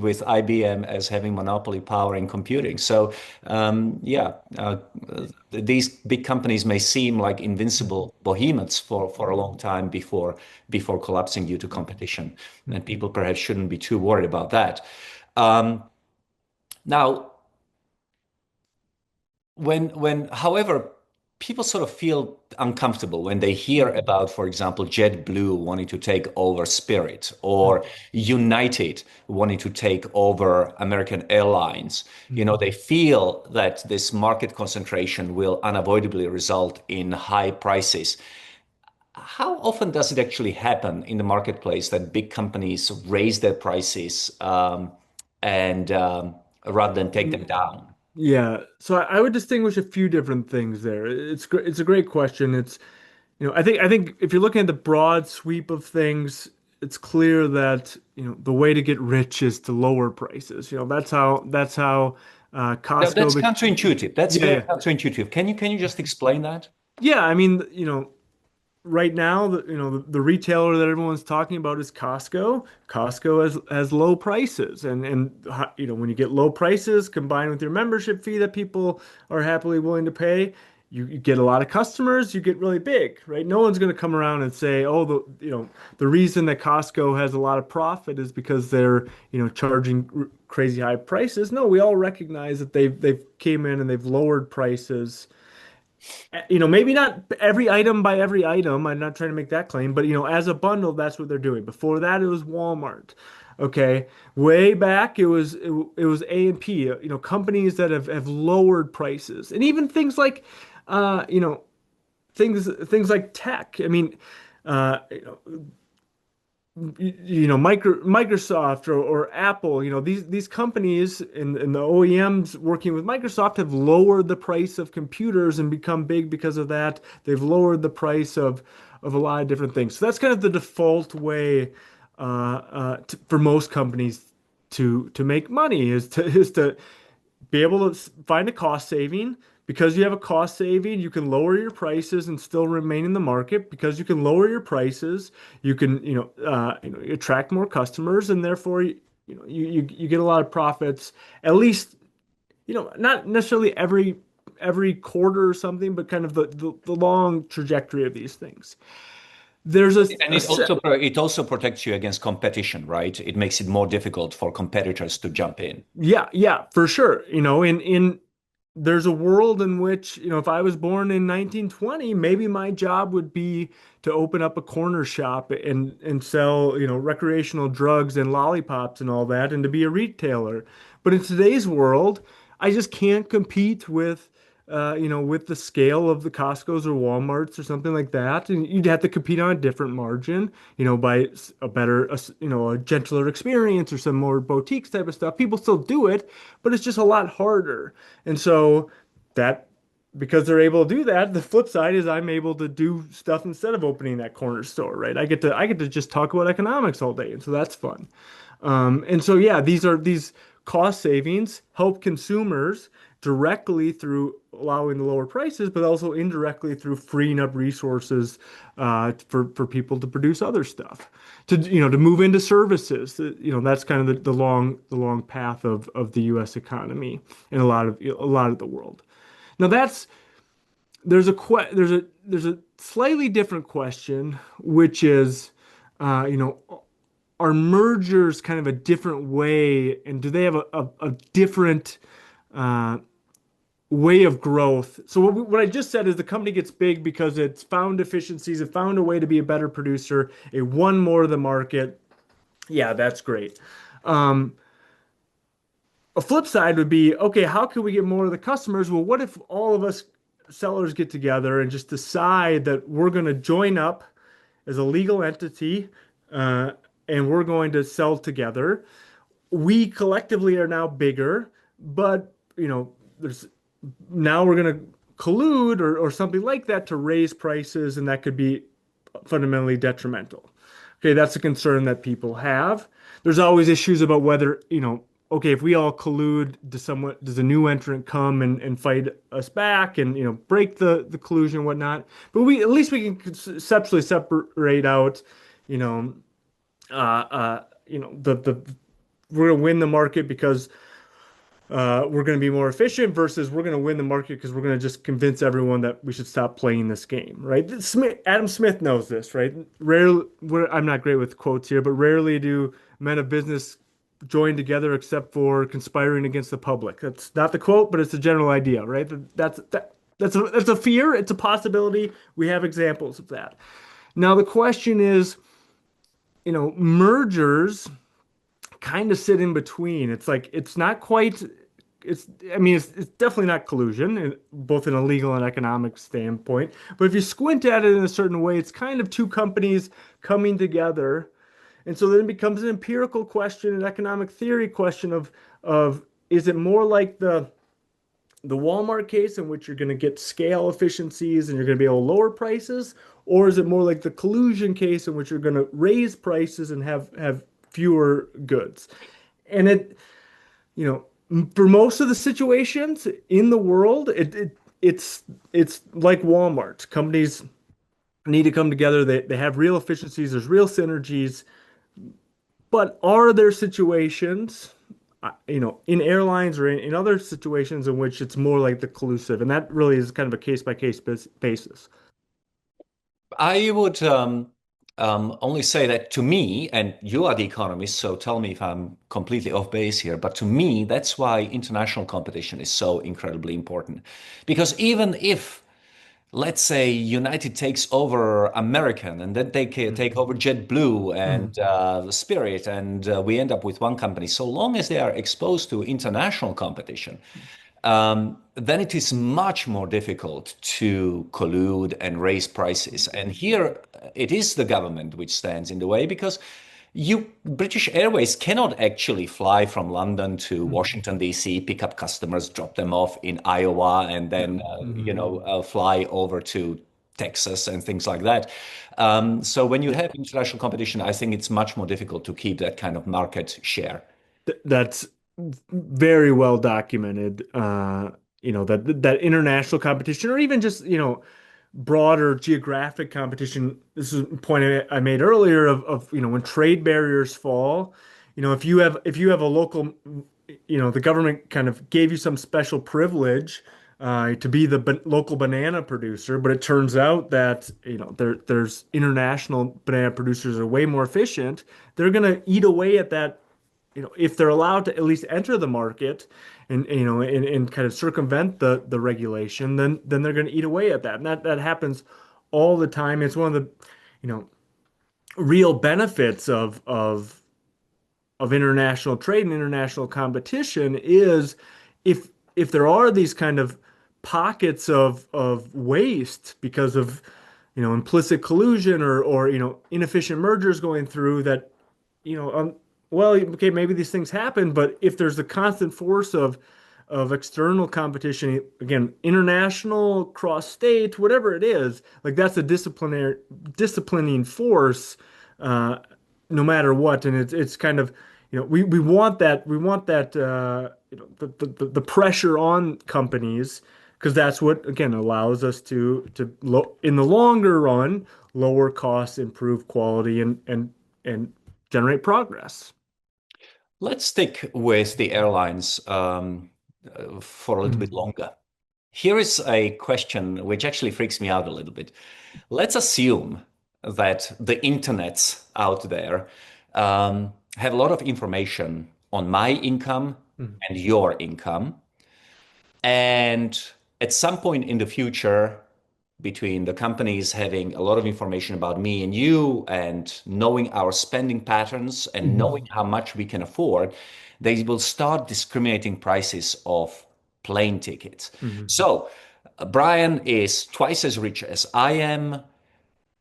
with IBM as having monopoly power in computing? So, yeah, these big companies may seem like invincible behemoths for a long time before collapsing due to competition, and people perhaps shouldn't be too worried about that. Um, Now, however, people sort of feel uncomfortable when they hear about, for example, JetBlue wanting to take over Spirit, or United wanting to take over American Airlines. Mhm. They feel that this market concentration will unavoidably result in high prices. How often does it actually happen in the marketplace that big companies raise their prices, and rather than take them down? Yeah, so I would distinguish a few different things there. It's a great question. I think if you're looking at the broad sweep of things, it's clear that the way to get rich is to lower prices. That's how That's Costco. counterintuitive. That's Yeah, very yeah, counterintuitive. Can you just explain that? yeah. I mean, right now, the retailer that everyone's talking about is Costco. Costco has low prices, and when you get low prices combined with your membership fee that people are happily willing to pay, you get a lot of customers, you get really big, right? No one's going to come around and say, oh, the reason that Costco has a lot of profit is because they're, charging crazy high prices. No, we all recognize that they've came in and they've lowered prices. Maybe not every item by every item. I'm not trying to make that claim, but as a bundle, that's what they're doing. Before that, it was Walmart. Okay, way back, it was A&P. Companies that have lowered prices, and even things like, uh, you know, things like tech. I mean, uh, you know, Microsoft or Apple, these companies and the OEMs working with Microsoft have lowered the price of computers and become big because of that. They've lowered the price of a lot of different things. So that's kind of the default way for most companies to make money is to be able to find a cost saving. Because you have a cost saving, you can lower your prices and still remain in the market. Because you can lower your prices, you can attract more customers, and therefore you get a lot of profits. At least not necessarily every quarter or something, but kind of the long trajectory of these things. There's And a set. it also protects you against competition, right? It makes it more difficult for competitors to jump in. Yeah, yeah, for sure. In there's a world in which, if I was born in 1920, maybe my job would be to open up a corner shop and sell, recreational drugs and lollipops and all that, and to be a retailer. But in today's world, I just can't compete with the scale of the Costco's or Walmart's or something like that. And you'd have to compete on a different margin, by a better, a gentler experience or some more boutiques type of stuff. People still do it, but it's just a lot harder. And so that, because they're able to do that, the flip side is I'm able to do stuff instead of opening that corner store, right? I get to just talk about economics all day, and so that's fun. And so yeah, these cost savings help consumers directly through allowing the lower prices, but also indirectly through freeing up resources for people to produce other stuff, to move into services. That's kind of the long path of the U.S. economy and a lot of the world. Now there's a slightly different question, which is, are mergers kind of a different way, and do they have a different uh, way of growth? So what I just said is the company gets big because it's found efficiencies, it found a way to be a better producer, it won more of the market. Yeah, that's great. Um, a flip side would be, okay, how can we get more of the customers? Well, what if all of us sellers get together and just decide that we're going to join up as a legal entity, uh, and we're going to sell together. We collectively are now bigger, but there's now we're going to collude or something like that to raise prices, and that could be fundamentally detrimental. Okay, that's a concern that people have. There's always issues about whether, okay, if we all collude, does a new entrant come and fight us back and, break the collusion and whatnot? But at least we can conceptually separate out, you know, the we're gonna win the market because we're going to be more efficient versus we're going to win the market because we're going to just convince everyone that we should stop playing this game, right? Adam Smith knows this, right? Rarely, I'm not great with quotes here, but rarely do men of business join together except for conspiring against the public. That's not the quote, but it's the general idea, right? That's a fear. It's a possibility. We have examples of that. Now the question is, mergers kind of sit in between. It's like it's not quite. It's definitely not collusion, both in a legal and economic standpoint. But if you squint at it in a certain way, it's kind of two companies coming together, and so then it becomes an empirical question, an economic theory question of is it more like the Walmart case in which you're going to get scale efficiencies and you're going to be able to lower prices, or is it more like the collusion case in which you're going to raise prices and have fewer goods? And you know, for most of the situations in the world, it's like Walmart. Companies need to come together. They have real efficiencies. There's real synergies. But are there situations? in airlines or in other situations in which it's more like the collusive, and that really is kind of a case by case basis. I would only say that to me, and you are the economist, so tell me if I'm completely off base here, but to me, that's why international competition is so incredibly important. Because even if, let's say, United takes over American and then they take over JetBlue Mhm. and Spirit, and we end up with one company, so long as they are exposed to international competition, then it is much more difficult to collude and raise prices. And here it is the government which stands in the way because British Airways cannot actually fly from London to Mhm. Washington, D.C., pick up customers, drop them off in Iowa, and Yeah. then, Mhm. fly over to Texas and things like that. So when you Yeah. have international competition, I think it's much more difficult to keep that kind of market share. That's very well documented. That international competition, or even just broader geographic competition. This is a point I made earlier of when trade barriers fall. If you have a local, the government kind of gave you some special privilege to be the local banana producer, but it turns out that there's international banana producers are way more efficient. They're gonna eat away at that, if they're allowed to at least enter the market and kind of circumvent the regulation, then they're going to eat away at that. And that happens all the time. It's one of the, you know, real benefits of international trade and international competition is if there are these kind of pockets of waste because of implicit collusion or inefficient mergers going through that you know, well, okay, maybe these things happen, but if there's a constant force of external competition, again, international, cross state, whatever it is, like that's a disciplining force, uh, no matter what. And it's kind of, we want that the pressure on companies because that's what again allows us to in the longer run lower costs, improve quality, and generate progress. Let's stick with the airlines for a little bit Mhm. longer. Here is a question which actually freaks me out a little bit. Let's assume that the internets out there have a lot of information on my income Mhm. and your income. And at some point in the future, between the companies having a lot of information about me and you and knowing our spending patterns and knowing Mhm. how much we can afford, they will start discriminating prices of plane tickets. Mhm. So, Brian is twice as rich as I am.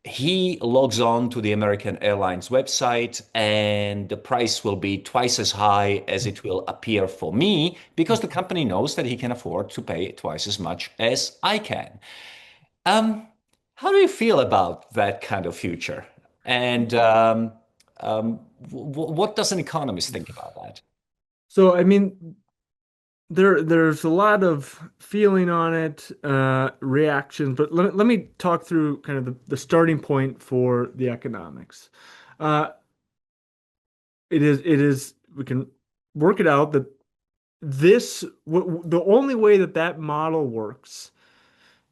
He logs on to the American Airlines website, and the price will be twice as high as it will appear for me because the company knows that he can afford to pay twice as much as I can. Um, how do you feel about that kind of future? And what does an economist think about that? So, I mean, there's a lot of feeling on it, reactions, but let me talk through kind of the starting point for the economics. Uh, it is we can work it out that the only way that model works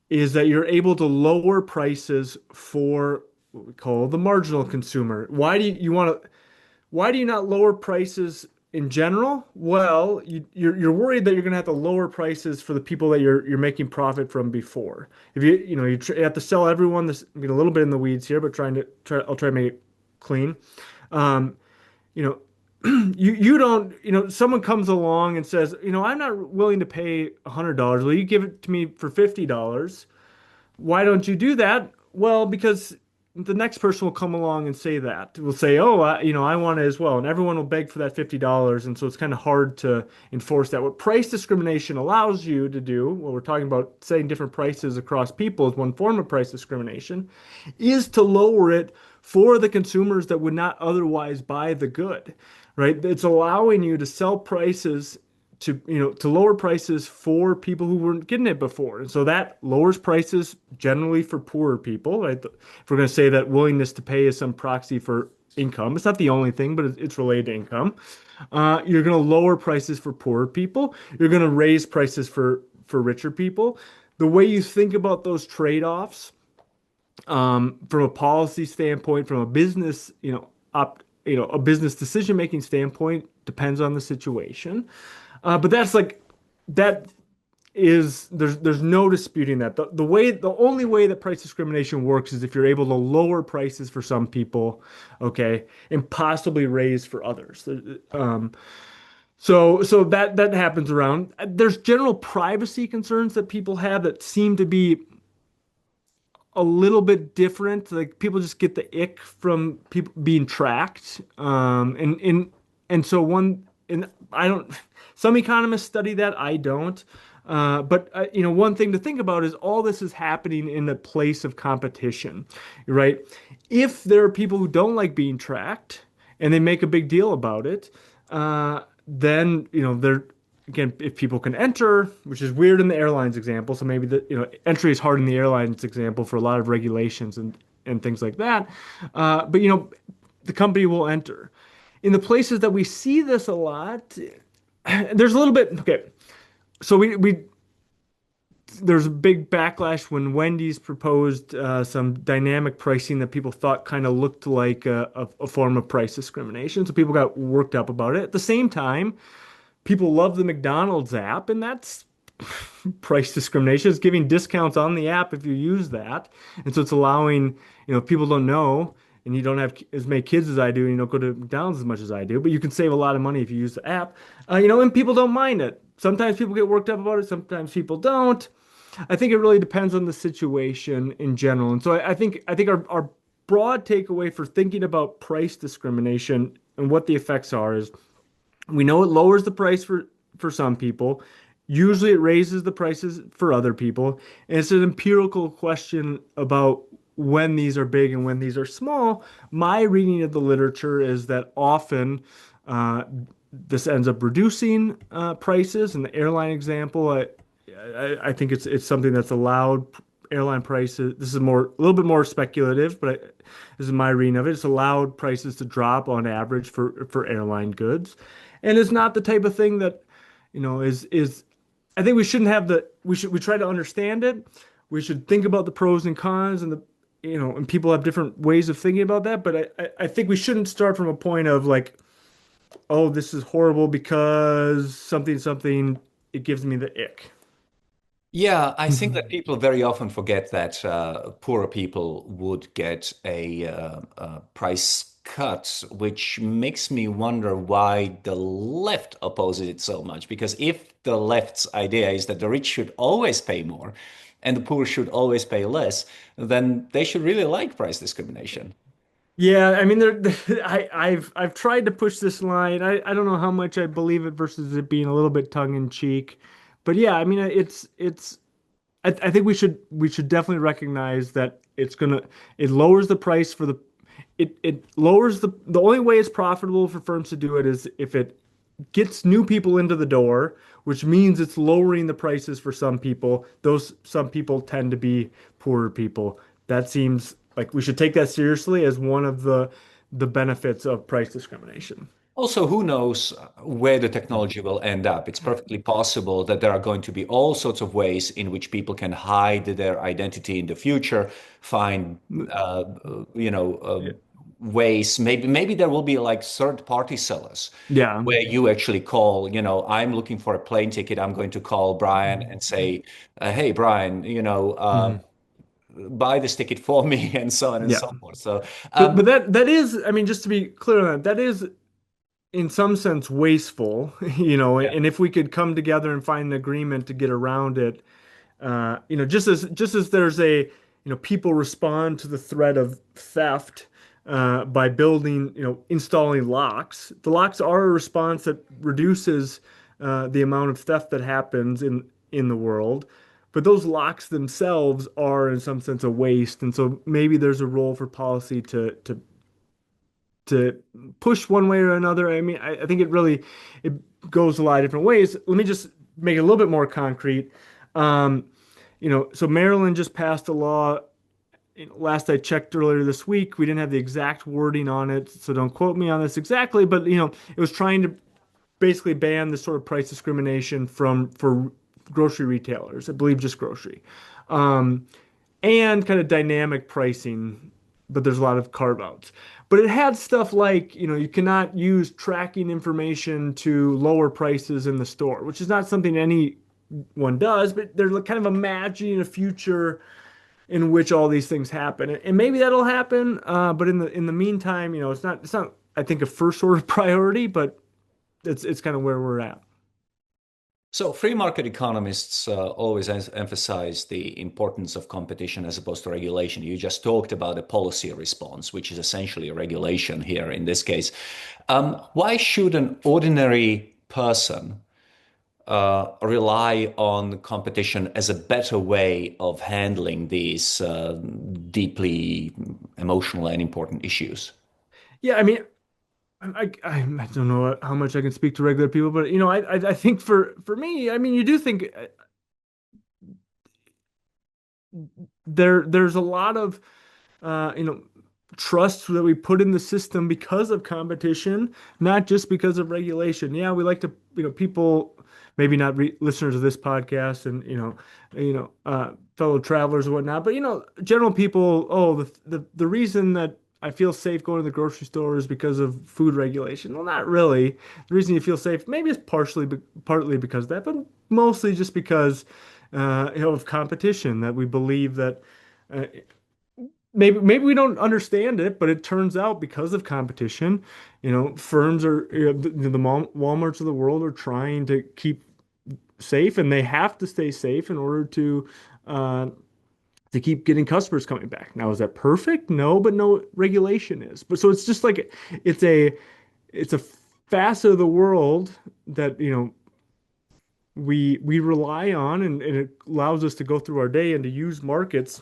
is that you're able to lower prices for what we call the marginal consumer. Why do you not lower prices in general? Well, you're worried that you're going to have to lower prices for the people that you're making profit from before. If you have to sell everyone this, I mean, a little bit in the weeds here, but I'll try to make it clean. Um, you know, you don't, someone comes along and says, I'm not willing to pay $100. Will you give it to me for $50? Why don't you do that? Well, because the next person will come along and say that. Will say, "Oh, I want it as well," and everyone will beg for that $50, and so it's kind of hard to enforce that. What price discrimination allows you to do, well, we're talking about setting different prices across people as one form of price discrimination, is to lower it for the consumers that would not otherwise buy the good, right? It's allowing you to sell prices to lower prices for people who weren't getting it before. And so that lowers prices generally for poorer people, right? If we're going to say that willingness to pay is some proxy for income. It's not the only thing, but it's related to income. You're going to lower prices for poorer people. You're going to raise prices for richer people. The way you think about those trade-offs, from a policy standpoint, from a business, a business decision-making standpoint, depends on the situation. But that's like that is there's no disputing that. The only way that price discrimination works is if you're able to lower prices for some people, okay, and possibly raise for others. So that happens around. There's general privacy concerns that people have that seem to be a little bit different. Like people just get the ick from people being tracked. And so one and I don't. Some economists study that. I don't. But one thing to think about is all this is happening in the place of competition, right? If there are people who don't like being tracked and they make a big deal about it, then they're again, if people can enter, which is weird in the airlines example, so maybe entry is hard in the airlines example for a lot of regulations and things like that. But the company will enter. In the places that we see this a lot, there's a little bit okay. So we there's a big backlash when Wendy's proposed some dynamic pricing that people thought kind of looked like a form of price discrimination. So people got worked up about it. At the same time, people love the McDonald's app, and that's price discrimination. It's giving discounts on the app if you use that. And so it's allowing, people don't know, and you don't have as many kids as I do, and you don't go to McDonald's as much as I do, but you can save a lot of money if you use the app. And people don't mind it. Sometimes people get worked up about it, sometimes people don't. I think it really depends on the situation in general. And so I think our broad takeaway for thinking about price discrimination and what the effects are is we know it lowers the price for some people. Usually it raises the prices for other people. And it's an empirical question about when these are big and when these are small. My reading of the literature is that often this ends up reducing prices. In the airline example, I think it's something that's allowed airline prices. This is a little bit more speculative, but this is my reading of it. It's allowed prices to drop on average for airline goods, and it's not the type of thing that is. I think we shouldn't have we try to understand it. We should think about the pros and cons and people have different ways of thinking about that. But I think we shouldn't start from a point of like, oh, this is horrible because something it gives me the ick. Yeah, I think that people very often forget that poorer people would get a price cut, which makes me wonder why the left opposes it so much. Because if the left's idea is that the rich should always pay more and the poor should always pay less, then they should really like price discrimination. Yeah, I mean, I've tried to push this line. I don't know how much I believe it versus it being a little bit tongue in cheek, but yeah, I mean, it's. I think we should definitely recognize that it lowers the price for it lowers the only way it's profitable for firms to do it is if it gets new people into the door, which means it's lowering the prices for some people. Those some people tend to be poorer people. That seems like we should take that seriously as one of the benefits of price discrimination. Also, who knows where the technology will end up? It's perfectly possible that there are going to be all sorts of ways in which people can hide their identity in the future, find, Yeah. ways. Maybe there will be like third-party sellers Yeah. where you actually call, I'm looking for a plane ticket. I'm going to call Brian and say, hey, Brian, Mhm. buy this ticket for me, and so on and Yeah. so forth. So, But that is, I mean, just to be clear on that, that is in some sense wasteful, yeah. and if we could come together and find an agreement to get around it, just as there's people respond to the threat of theft by building, installing locks. The locks are a response that reduces the amount of theft that happens in the world. But those locks themselves are, in some sense, a waste, and so maybe there's a role for policy to push one way or another. I mean, I think it goes a lot of different ways. Let me just make it a little bit more concrete. So Maryland just passed a law last I checked earlier this week, we didn't have the exact wording on it, so don't quote me on this exactly, but it was trying to basically ban this sort of price discrimination from for grocery retailers. I believe just grocery. Um, and kind of dynamic pricing, but there's a lot of carve outs. But it had stuff like, you cannot use tracking information to lower prices in the store, which is not something anyone does, but they're kind of imagining a future in which all these things happen. And maybe that'll happen, but in the meantime, it's not I think a first order priority, but it's kind of where we're at. So, free market economists always emphasize the importance of competition as opposed to regulation. You just talked about a policy response, which is essentially a regulation here in this case. Why should an ordinary person rely on competition as a better way of handling these deeply emotional and important issues? Yeah, I mean, I don't know how much I can speak to regular people, but I think for me, I mean, you do think there's a lot of uh, you know trust that we put in the system because of competition, not just because of regulation. Yeah, we like to, people, maybe not listeners of this podcast and fellow travelers and whatnot, but general people. Oh, the reason that I feel safe going to the grocery store is because of food regulation. Well, not really. The reason you feel safe maybe is partly because of that, but mostly just because of competition. That we believe that. Uh, maybe we don't understand it, but it turns out because of competition, firms are the Walmarts of the world are trying to keep safe, and they have to stay safe in order uh, to keep getting customers coming back. Now, is that perfect? No, but no regulation is. But so it's just like it's a it's a facet of the world that we rely on, and it allows us to go through our day and to use markets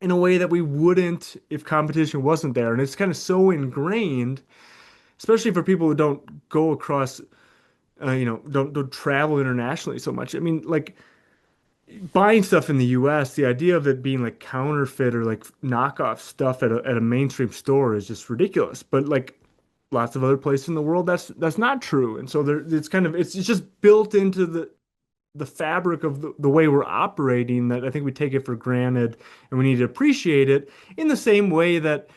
in a way that we wouldn't if competition wasn't there. And it's kind of so ingrained, especially for people who don't go across, don't travel internationally so much. I mean, like buying stuff in the US, the idea of it being like counterfeit or like knockoff stuff at a mainstream store is just ridiculous. But like lots of other places in the world, that's not true. And so it's just built into the fabric of the way we're operating, that I think we take it for granted, and we need to appreciate it in the same way that,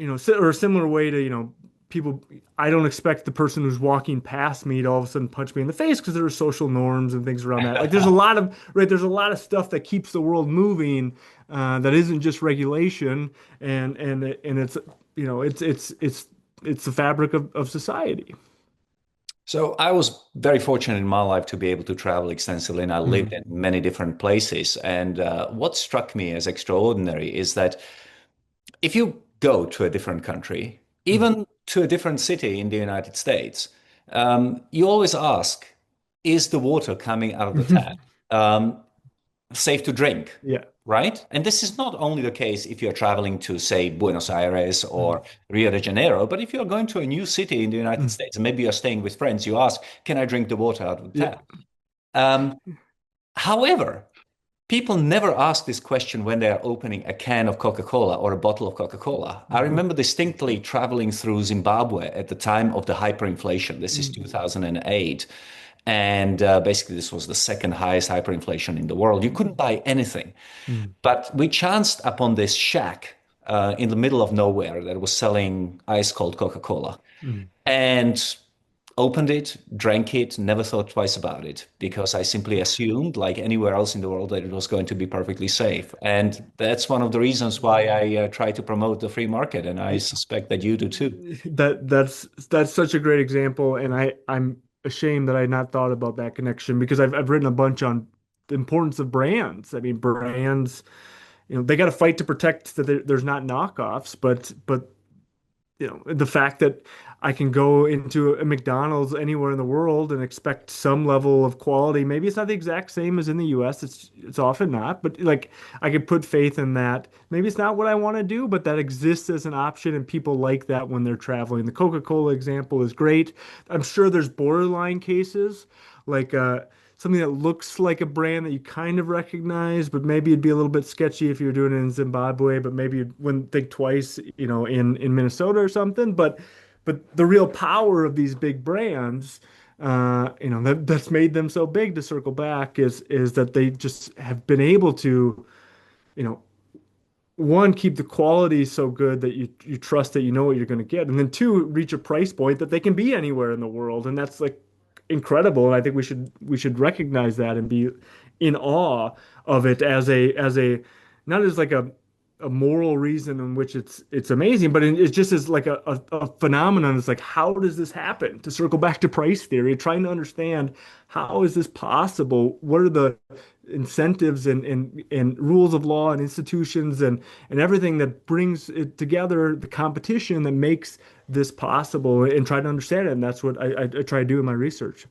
or a similar way to, people, I don't expect the person who's walking past me to all of a sudden punch me in the face because there are social norms and things around that. Like there's a lot of stuff that keeps the world moving, that isn't just regulation, and it's, it's the fabric of society. So I was very fortunate in my life to be able to travel extensively, and I lived Mm, in many different places. And what struck me as extraordinary is that if you go to a different country, mm, even to a different city in the United States, you always ask, is the water coming out of the tap safe to drink? yeah. Right? And this is not only the case if you're traveling to, say, Buenos Aires Mm, or Rio de Janeiro, but if you're going to a new city in the United mm, States and maybe you're staying with friends, you ask, can I drink the water out of the yeah. tap? Um, However, people never ask this question when they are opening a can of Coca-Cola or a bottle of Coca-Cola. I Mhm. remember distinctly traveling through Zimbabwe at the time of the hyperinflation. This is Mm, 2008. And basically, this was the second highest hyperinflation in the world. You couldn't buy anything. mm, But we chanced upon this shack in the middle of nowhere that was selling ice cold Coca-Cola mm. and opened it, drank it, never thought twice about it because I simply assumed, like anywhere else in the world, that it was going to be perfectly safe. And that's one of the reasons why I try to promote the free market. And I suspect that you do too. That's such a great example, and I'm ashamed that I had not thought about that connection, because I've written a bunch on the importance of brands. I mean, brands, they got to fight to protect that there's not knockoffs, but the fact that I can go into a McDonald's anywhere in the world and expect some level of quality. Maybe it's not the exact same as in the US. It's often not, but like I could put faith in that. Maybe it's not what I want to do, but that exists as an option, and people like that when they're traveling. The Coca-Cola example is great. I'm sure there's borderline cases like something that looks like a brand that you kind of recognize, but maybe it'd be a little bit sketchy if you were doing it in Zimbabwe, but maybe you wouldn't think twice, in Minnesota or something. But the real power of these big brands, that's made them so big, to circle back, is that they just have been able to, you know, one, keep the quality so good that you trust that you know what you're going to get, and then two, reach a price point that they can be anywhere in the world, and that's like incredible. And I think we should recognize that and be in awe of it as a not as like a moral reason in which it's amazing, but it just is like a phenomenon. It's like, how does this happen? To circle back to price theory, trying to understand how is this possible? What are the incentives and rules of law and institutions and everything that brings it together, the competition that makes this possible, and try to understand it. And that's what I try to do in my research.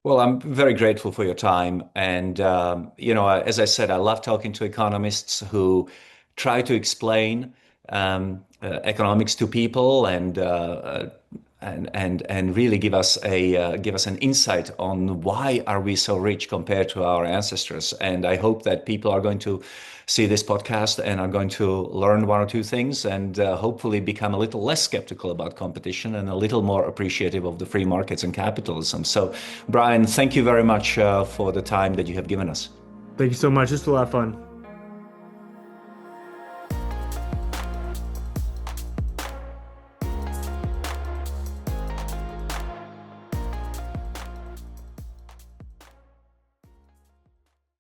Well, I'm very grateful for your time. And, as I said, I love talking to economists who try to explain economics to people and really give us an insight on why are we so rich compared to our ancestors. And I hope that people are going to see this podcast and are going to learn one or two things and hopefully become a little less skeptical about competition and a little more appreciative of the free markets and capitalism. So, Brian, thank you very much for the time that you have given us. Thank you so much. It's a lot of fun.